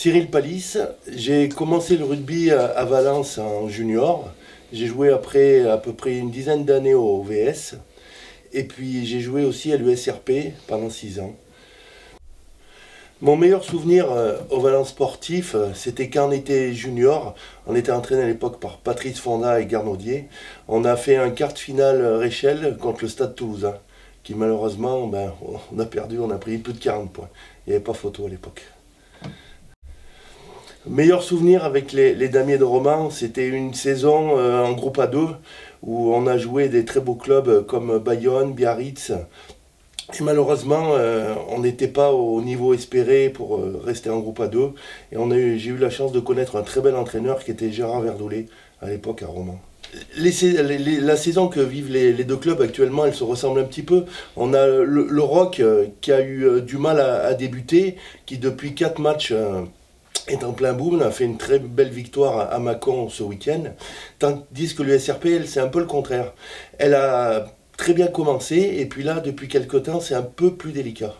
Cyril Palis, j'ai commencé le rugby à Valence en junior. J'ai joué après à peu près une dizaine d'années au VS. Et puis j'ai joué aussi à l'USRP pendant 6 ans. Mon meilleur souvenir au Valence sportif, c'était quand on était junior. On était entraîné à l'époque par Patrice Fonda et Garnaudier. On a fait un quart de finale Réchelle contre le Stade Toulousain, qui malheureusement, on a perdu, on a pris plus de 40 points. Il n'y avait pas photo à l'époque. Meilleur souvenir avec les Damiers de Romans, c'était une saison en groupe A2 où on a joué des très beaux clubs comme Bayonne, Biarritz. Et malheureusement, on n'était pas au niveau espéré pour rester en groupe A2. Et j'ai eu la chance de connaître un très bel entraîneur qui était Gérard Verdoulet à l'époque à Romans. La saison que vivent les deux clubs actuellement, elle se ressemble un petit peu. On a le ROC qui a eu du mal à débuter, qui depuis 4 matchs est en plein boom. On a fait une très belle victoire à Mâcon ce week-end. Tandis que l'USRP, c'est un peu le contraire. Elle a très bien commencé et puis là, depuis quelques temps, c'est un peu plus délicat.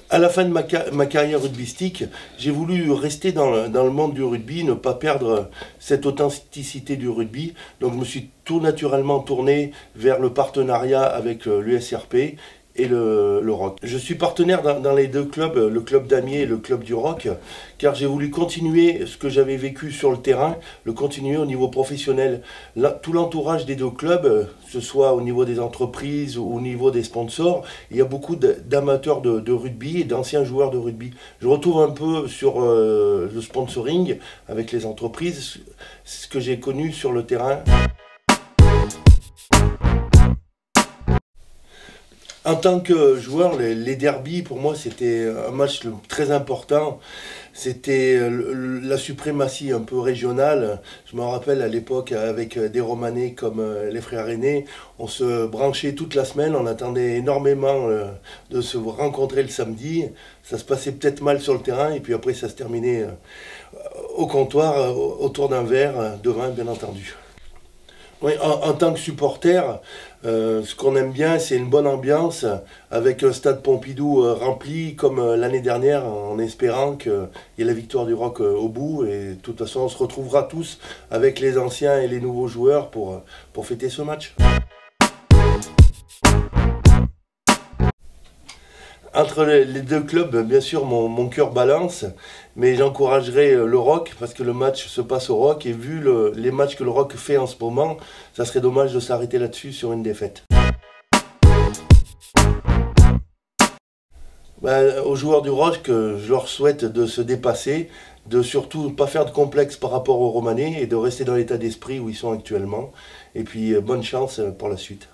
À la fin de ma carrière rugbystique, j'ai voulu rester dans le monde du rugby, ne pas perdre cette authenticité du rugby. Donc je me suis tout naturellement tourné vers le partenariat avec l'USRP et le ROC. Je suis partenaire dans les deux clubs, le club d'Amiers et le club du ROC, car j'ai voulu continuer ce que j'avais vécu sur le terrain, le continuer au niveau professionnel. Tout l'entourage des deux clubs, que ce soit au niveau des entreprises ou au niveau des sponsors, il y a beaucoup d'amateurs de rugby et d'anciens joueurs de rugby. Je retrouve un peu sur le sponsoring avec les entreprises, ce que j'ai connu sur le terrain. En tant que joueur, les derbies, pour moi, c'était un match très important. C'était la suprématie un peu régionale. Je me rappelle à l'époque, avec des Romanais comme les frères aînés, on se branchait toute la semaine, on attendait énormément de se rencontrer le samedi. Ça se passait peut-être mal sur le terrain, et puis après, ça se terminait au comptoir, autour d'un verre de vin, bien entendu. Oui, en tant que supporter, ce qu'on aime bien, c'est une bonne ambiance, avec un stade Pompidou rempli comme l'année dernière, en espérant qu'il y ait la victoire du ROC au bout. Et de toute façon, on se retrouvera tous avec les anciens et les nouveaux joueurs pour fêter ce match. Entre les deux clubs, bien sûr, mon cœur balance, mais j'encouragerais le ROC parce que le match se passe au ROC et vu les matchs que le ROC fait en ce moment, ça serait dommage de s'arrêter là-dessus sur une défaite. Aux joueurs du ROC, je leur souhaite de se dépasser, de surtout ne pas faire de complexe par rapport aux Romanais et de rester dans l'état d'esprit où ils sont actuellement. Et puis bonne chance pour la suite.